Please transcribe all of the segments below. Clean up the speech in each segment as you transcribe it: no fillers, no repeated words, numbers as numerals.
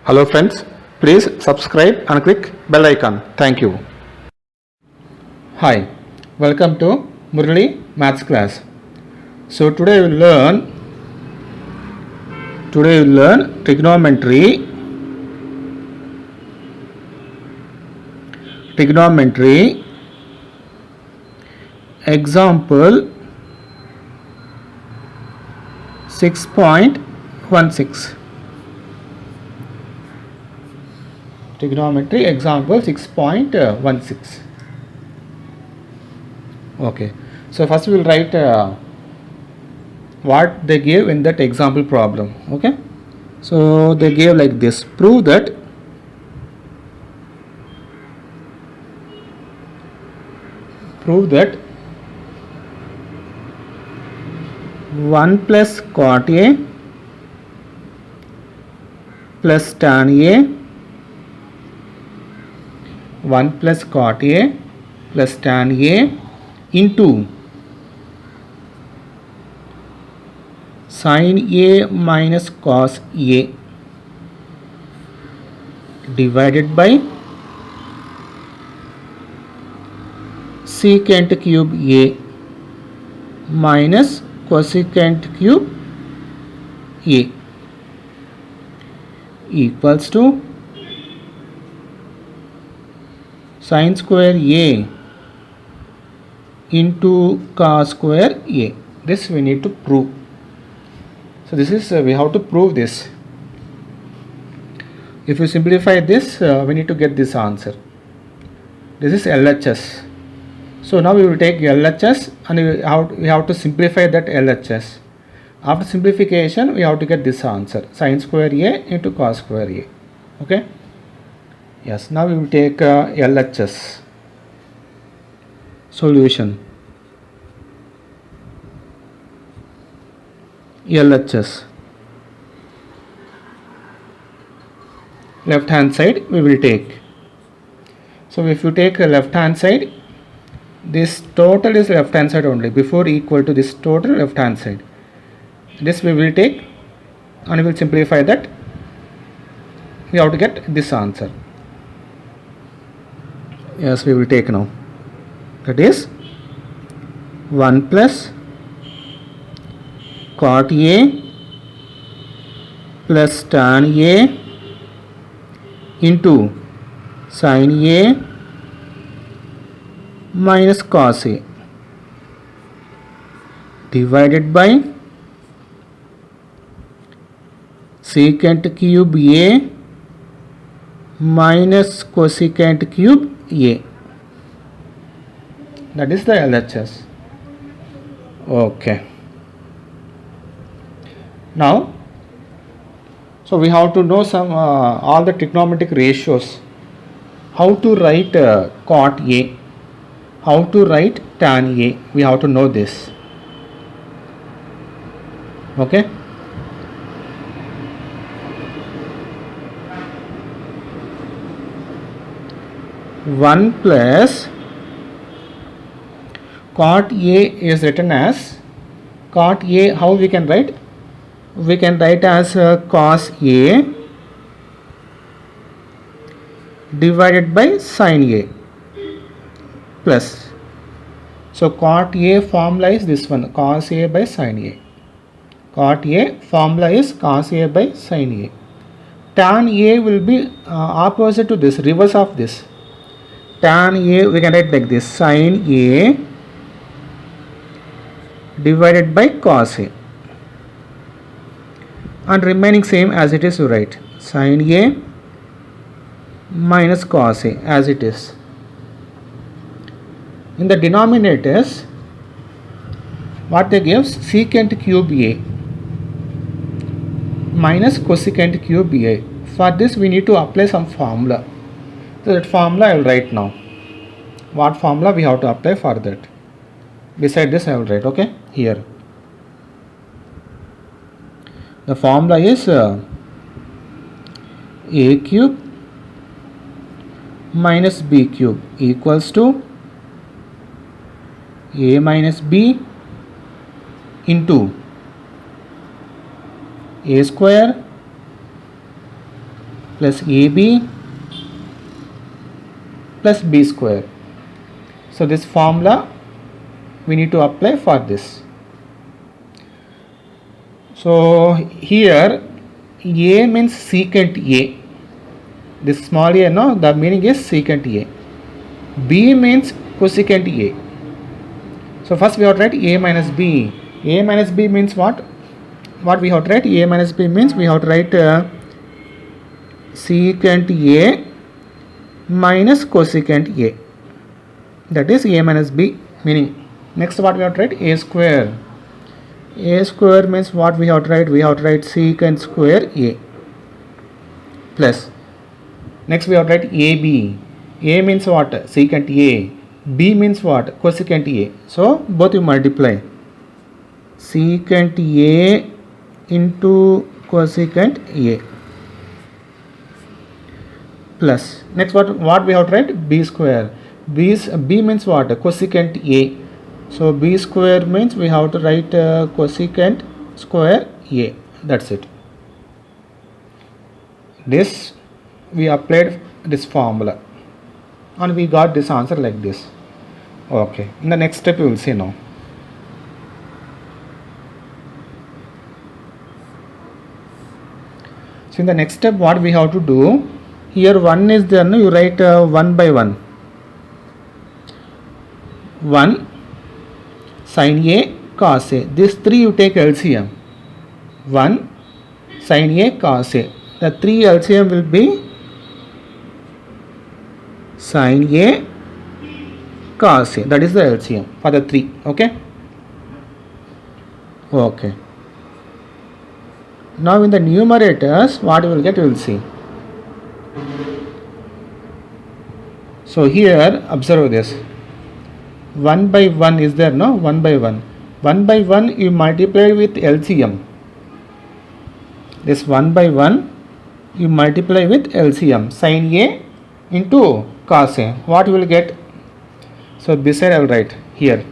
Hello friends, please subscribe and click bell icon. Thank you. Hi, welcome to Murali Maths class. So today we will learn trigonometry example 6.16. Trigonometry example 6.16. Okay, so first we will write what they gave in that example problem. Okay, so they gave like this: prove that prove that 1 plus cot A plus tan A 1 plus cot A plus tan A into sin A minus cos A divided by secant cube A minus cosecant cube A equals to sin square A into cos square A. This we need to prove. So this is we have to prove this. If you simplify this, we need to get this answer. This is LHS. So now we will take LHS and we have to simplify that LHS. After simplification, we have to get this answer: sin square A into cos square A. Okay. Yes. Now we will take LHS. Solution. LHS. Left hand side we will take. So if you take a left hand side, this total is left hand side only, before equal to this total left hand side. This we will take and we will simplify that. We have to get this answer. Yes, we will take now. That is 1 plus cot A plus tan A into sin A minus cos A divided by secant cube A minus cosecant cube A. That is the LHS. Okay. Now, so we have to know some all the trigonometric ratios. How to write cot A, how to write tan A. We have to know this. Okay. One plus cot A is written as cot A. How we can write? We can write as cos A divided by sin A plus. So cot A formula is this one, cos A by sin A. Cot A formula is cos A by sin A. Tan A will be opposite to this, reverse of this. Tan A we can write like this: sin A divided by cos A, and remaining same as it is, you write sin A minus cos A as it is. In the denominators, what they give? Secant cube A minus cosecant cube A. For this we need to apply some formula. So that formula I will write now. What formula we have to apply for that? Beside this I will write. Okay, here. The formula is A cube minus B cube equals to A minus B into A square plus AB plus B square. So this formula we need to apply for this. So here A means secant A. This small a, no, the meaning is secant A. B means cosecant A. So first we have to write A minus B. A minus B means what? What we have to write? A minus B means we have to write secant A minus cosecant A. That is A minus B meaning. Next what we have to write? A square. A square means what we have to write? We have to write secant square A plus. Next we have to write AB. A means what? Secant A. B means what? Cosecant A. So both you multiply. Secant A into cosecant A plus. Next what we have to write? B square. B means what? Cosecant A. So B square means we have to write cosecant square A. That's it. This we applied this formula and we got this answer like this. Okay. In the next step you will see now. So in the next step what we have to do, here 1 is there, no, you write 1 by 1. 1 sin A cos A. This 3 you take LCM. 1 sin A cos A. The 3 LCM will be sin A cos A. That is the LCM for the 3. Okay. Okay. Now in the numerators what you will get, you will see. So here observe this. 1 by 1 is there, no? 1 by 1. 1 by 1 you multiply with LCM. This 1 by 1 you multiply with LCM. Sin A into cos A. What you will get? So this side I will write here.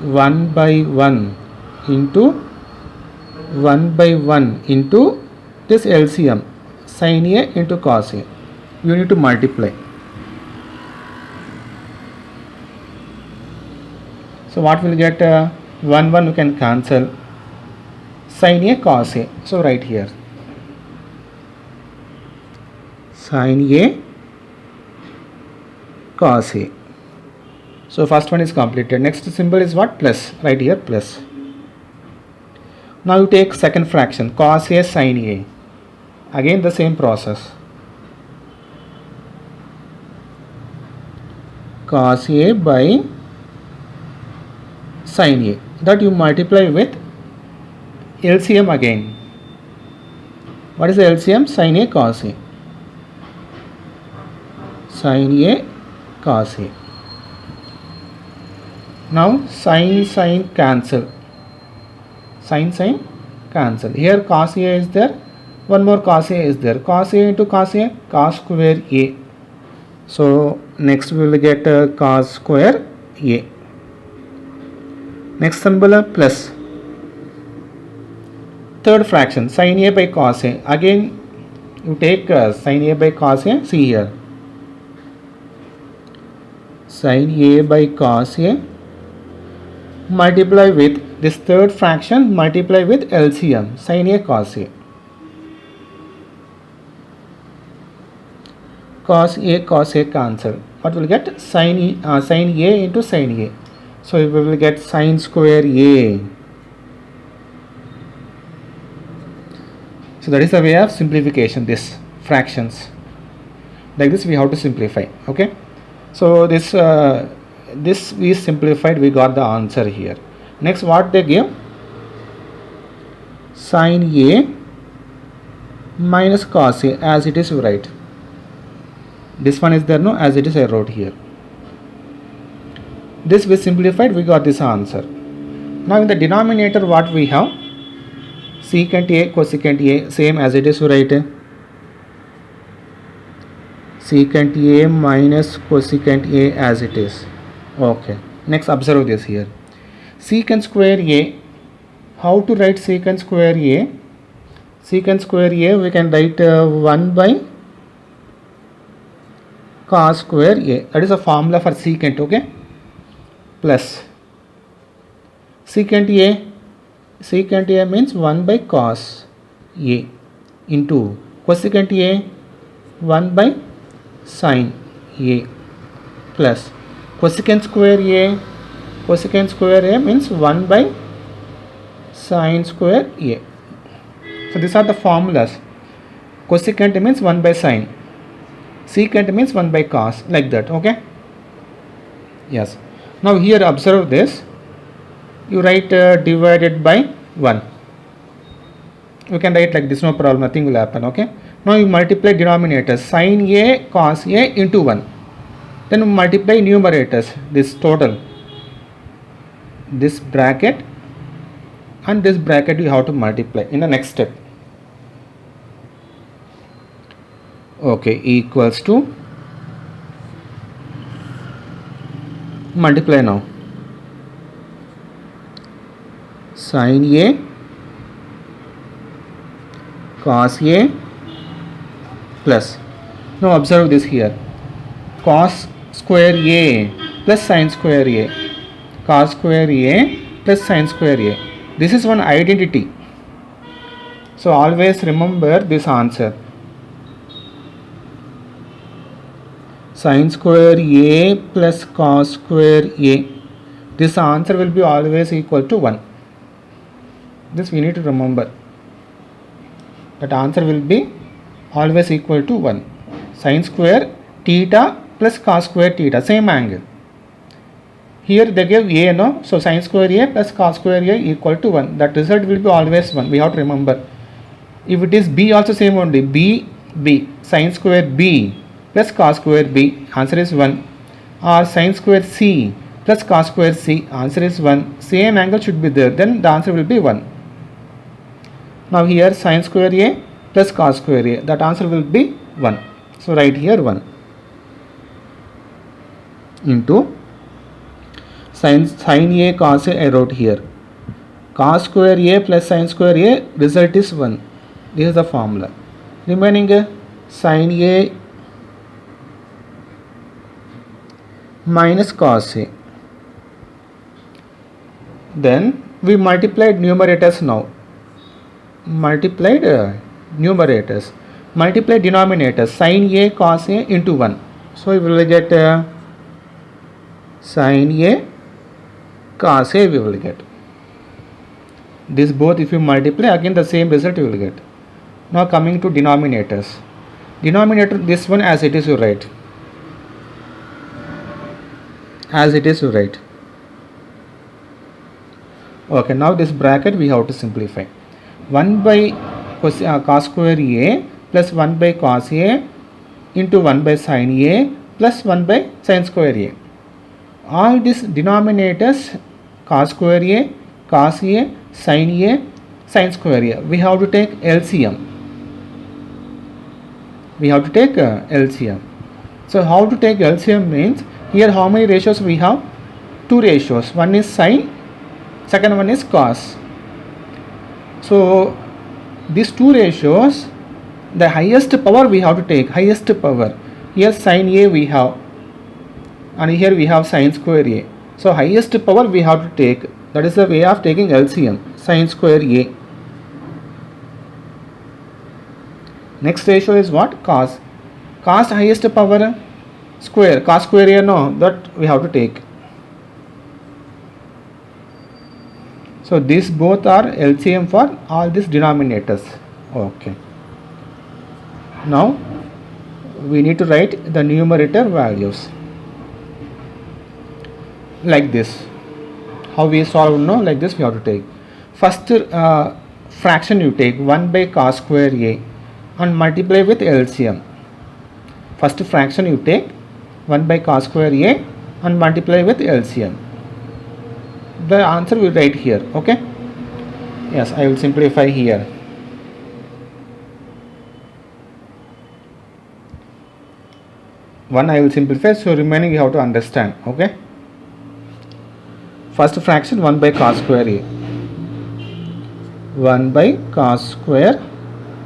One by 1 into 1 by 1 into this LCM. Sin A into cos A. You need to multiply. So what will get? 1 1 you can cancel. Sin A cos A. So write here. Sin A cos A. So first one is completed. Next symbol is what? Plus. Right here plus. Now you take second fraction cos A sin A. Again the same process. Cos A by sin A. That you multiply with LCM again. What is the LCM? Sin A cos A. Sin A cos A. Now sin cancel. Sin cancel. Here cos A is there. One more cos A is there. Cos A into cos A, cos square A. So next we will get cos square A. Next symbol plus. Third fraction sin A by cos A. Again you take sin A by cos A. See here. Sin A by cos A multiply with this third fraction, multiply with LCM sin A cos A. Cos A cancel. What will get? Sin A into sin A. So we will get sin square A. So that is the way of simplification. This fractions like this we have to simplify. Okay. So this we simplified, we got the answer here. Next what they give? Sin A minus cos A, as it is you write. This one is there, no, as it is I wrote here. This we simplified, we got this answer. Now in the denominator what we have? Secant A cosecant A, same as it is you write. Secant A minus cosecant A as it is. Okay. Next observe this here. Secant square A how to write secant square a? Secant square a we can write 1 by cos square a. That is a formula for secant, okay? Plus secant a means 1 by cos a into cosecant a 1 by sin a plus cosecant square a means 1 by sin square a. So these are the formulas. Cosecant means 1 by sin, secant means 1 by cos, like that, okay? Yes. Now here observe this. You write divided by 1. You can write like this, no problem, nothing will happen, okay? Now you multiply denominators, sin a cos a into 1. Then multiply numerators, this total, this bracket and this bracket you have to multiply in the next step. Okay, equals to, multiply now, sin a cos a plus, now observe this here, cos square a plus sin square a, cos square a plus sin square a. This is one identity, so always remember this answer. Sin square a plus cos square a, this answer will be always equal to 1. This we need to remember, that answer will be always equal to 1. Sin square theta plus cos square theta, same angle. Here they gave a, no? So sin square a plus cos square a equal to 1. That result will be always 1. We have to remember. If it is b, also same only. b sin square b plus cos square b, answer is 1. Or sin square c plus cos square c, answer is 1. Same angle should be there, then the answer will be 1. Now here sin square a plus cos square a, that answer will be 1. So write here 1 into sin a cos a, I wrote here, cos square a plus sin square a, result is 1. This is the formula. Remaining sin a minus cos a. Then we multiplied numerators now. Multiplied numerators. Multiply denominators. Sin a cos a into 1. So we will get sin a cos a we will get. This both if you multiply, again the same result you will get. Now coming to denominators. Denominator, this one as it is you write. As it is you write. Okay, now this bracket we have to simplify. 1 by cos square a plus 1 by cos a into 1 by sin a plus 1 by sin square a. All these denominators, cos square a, cos a, sin square a, we have to take LCM. We have to take LCM. So how to take LCM means, here how many ratios we have? 2 ratios. One is sin, second one is cos. So these 2 ratios, the highest power we have to take, highest power. Here sin a we have, and here we have sin square a. So highest power we have to take. That is the way of taking LCM, sin square a. Next ratio is what? Cos. Cos highest power square. Cos square a, no, that we have to take. So these both are LCM for all these denominators. Okay. Now we need to write the numerator values like this. How we solve? No, like this we have to take. First fraction you take 1 by cos square a and multiply with LCM. First fraction you take 1 by cos square a and multiply with LCM. The answer we write here. Okay. Yes, I will simplify here. One I will simplify, so remaining you have to understand. Okay. First fraction 1 by cos square a. 1 by cos square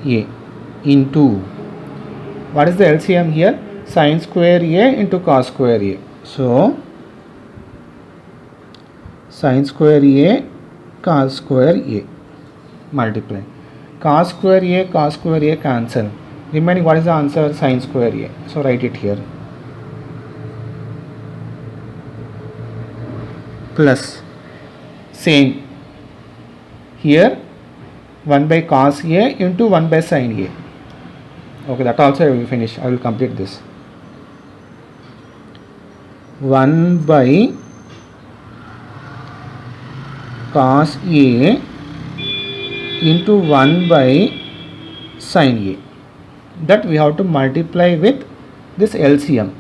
a into, what is the LCM here? Sin square a into cos square a. So sin square a cos square a, multiply. Cos square a cancel. Remaining, what is the answer? Sin square a. So write it here. Plus, same here, 1 by cos a into 1 by sin a. Okay, that also I will finish. I will complete this. 1 by cos a into 1 by sin a. That we have to multiply with this LCM.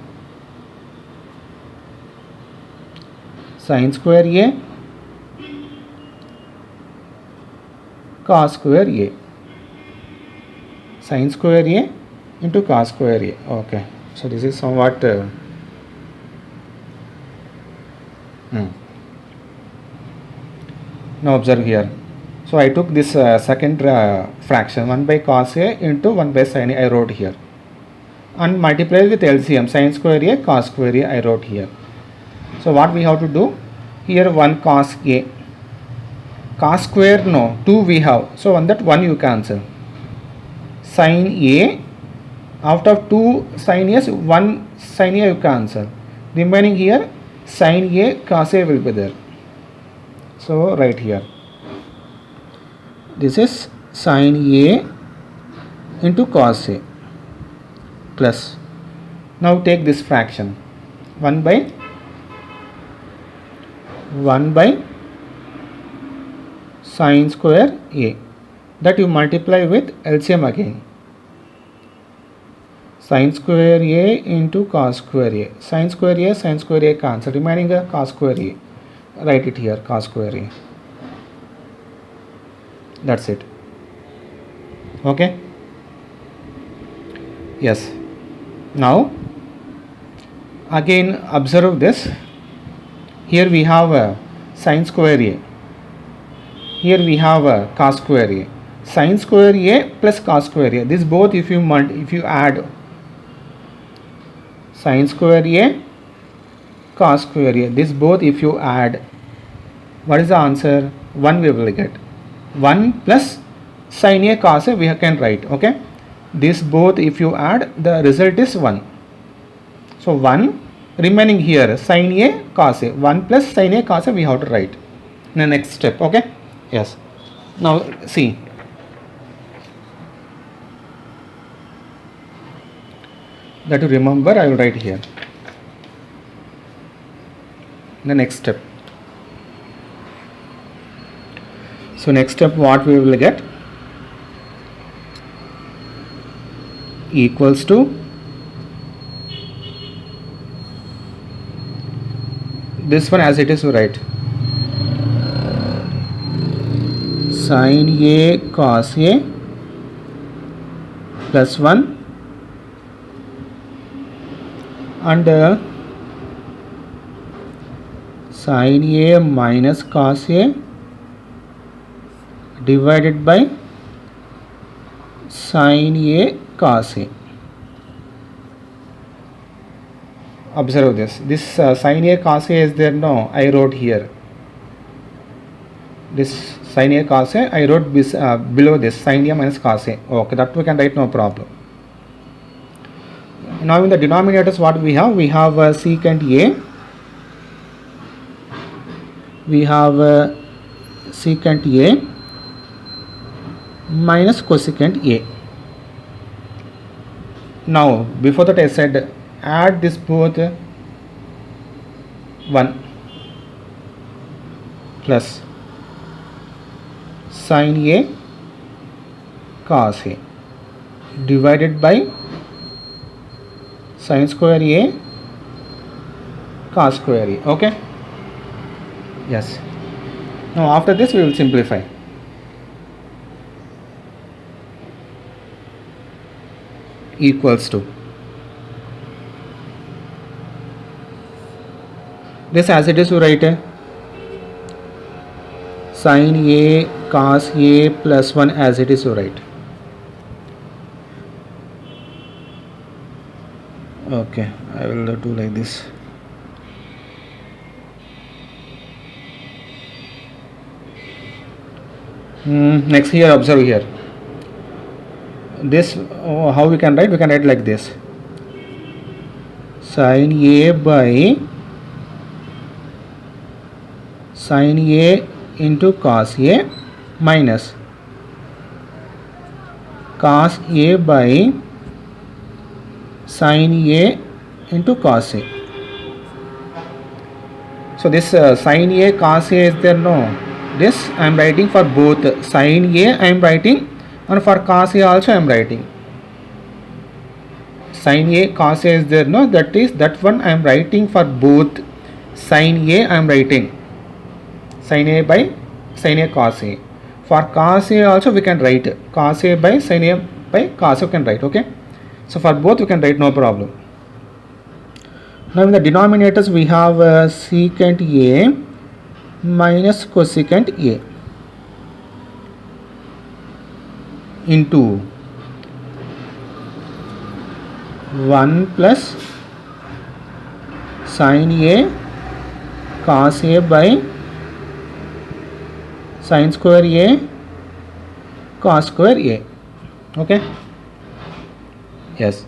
Sin square a cos square a. Sin square a into cos square a. Okay, so this is somewhat now observe here. So I took this second fraction, 1 by cos a into 1 by sin a, I wrote here, and multiplied with LCM, sin square a cos square a, I wrote here. So what we have to do here, 1 cos a, cos square no, 2 we have, so on that 1 you cancel. Sin a, out of 2 sin a, 1 sin a you cancel. Remaining here sin a cos a will be there. So right here, this is sin a into cos a plus, now take this fraction, 1 by sin square a, that you multiply with LCM again. Sin square a into cos square a, sin square a cancel, remaining a cos square a, write it here, cos square a. That's it. Okay. Yes. Now again observe this. Here we have a sin square a. Here we have a cos square a. Sin square a plus cos square a. This both if you add, sin square a cos square a, this both if you add, what is the answer? 1 we will get. 1 plus sin a cos a we can write. Okay, this both if you add, the result is 1. So 1, remaining here sin a cos a, 1 plus sin a cos a we have to write in the next step. Okay, yes. Now see, that to remember, I will write here the next step. So next step what we will get, equals to this one as it is, write sin a cos a plus 1 and sin a minus cos a divided by sin a cos a. Observe this. This sin a cos a is there? No, I wrote here. This sin a cos a, I wrote this, below this sin a minus cos a. Okay, that we can write, no problem. Now in the denominators what we have? We have secant a. We have secant a minus cosecant a. Now before that I said add this both 1 plus sin a cos a divided by sin square a cos square a. Okay, yes. Now after this we will simplify. Equals to this as it is, you write sin a cos A plus 1 as it is, you write. Okay, I will do like this. Next here, observe here. This, how we can write? We can write like this. Sin A by sin A into cos A minus cos A by sin A into cos A. So this sin A cos A is there? No. This I am writing for both. Sin A I am writing, and for cos A also I am writing. Sin A cos A is there? No. That one I am writing for both. Sin A I am writing. Sin A by sin A cos A. For cos A also we can write cos A by sin A by cos A we can write. Okay. So for both we can write, no problem. Now in the denominators we have secant A minus cosecant A into 1 plus sin A cos A by sin square A cos square A. Okay. Yes.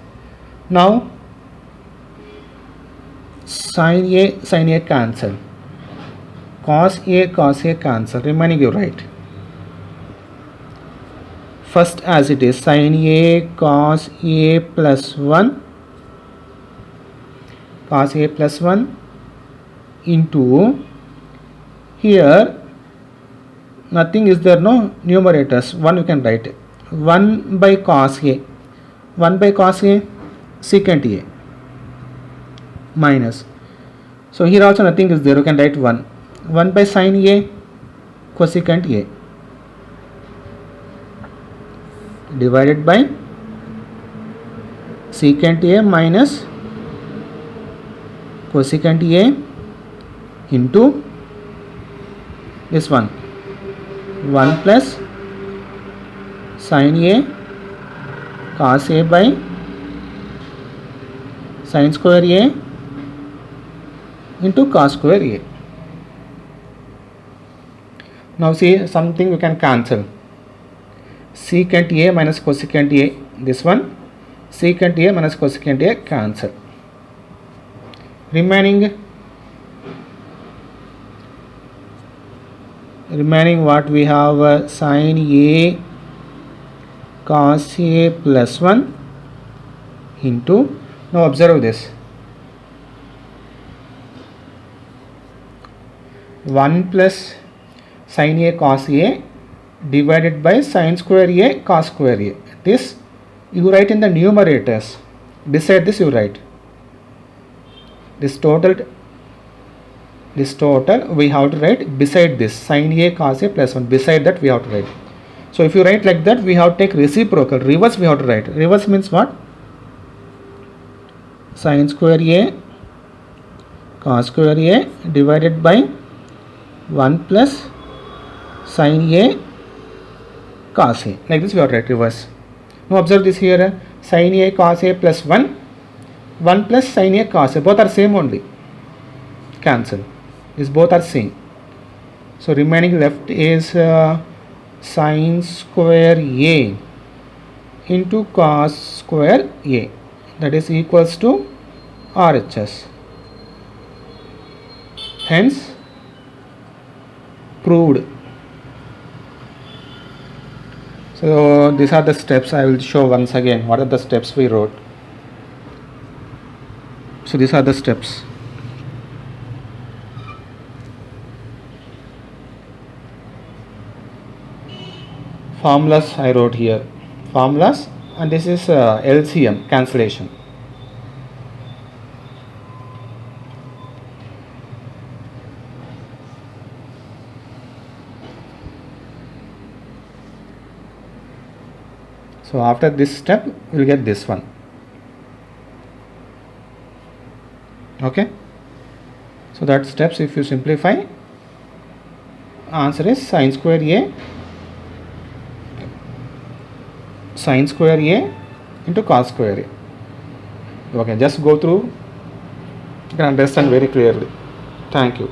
Now sin A cancel. Cos A cancel. Remaining you write. First as it is, sin A cos A plus 1 cos A plus 1 into, here nothing is there, no numerators, 1 you can write, 1 by cos A, 1 by cos A secant A minus, so here also nothing is there, you can write 1 by sin A cosecant A divided by secant A minus cosecant A into this one 1 plus sin A cos A by sin square A into cos square A. Now see, something we can cancel. Secant A minus cosecant A, this one, secant A minus cosecant A cancel. Remaining what we have, sin A cos A plus 1 into, now observe this, 1 plus sin A cos A divided by sin square A cos square A. This you write in the numerators. Beside this you write. This total we have to write beside this, sin A cos A plus 1. Beside that we have to write. So if you write like that, we have to take reciprocal. Reverse we have to write. Reverse means what? Sin square A cos square A divided by 1 plus sin A cos A. Like this we have to write reverse. Now observe this here, sin A cos A plus 1 plus sin A cos A, both are same only, cancel. These both are same. So remaining left is sin square A into cos square A, that is equals to RHS. Hence proved. So these are the steps. I will show once again what are the steps we wrote. So these are the steps. Formulas I wrote here. Formulas, and this is LCM, cancellation. So after this step we will get this one. Okay, so that steps, if you simplify, answer is sin square A sin square A into cos square A. Okay, just go through, you can understand very clearly. Thank you.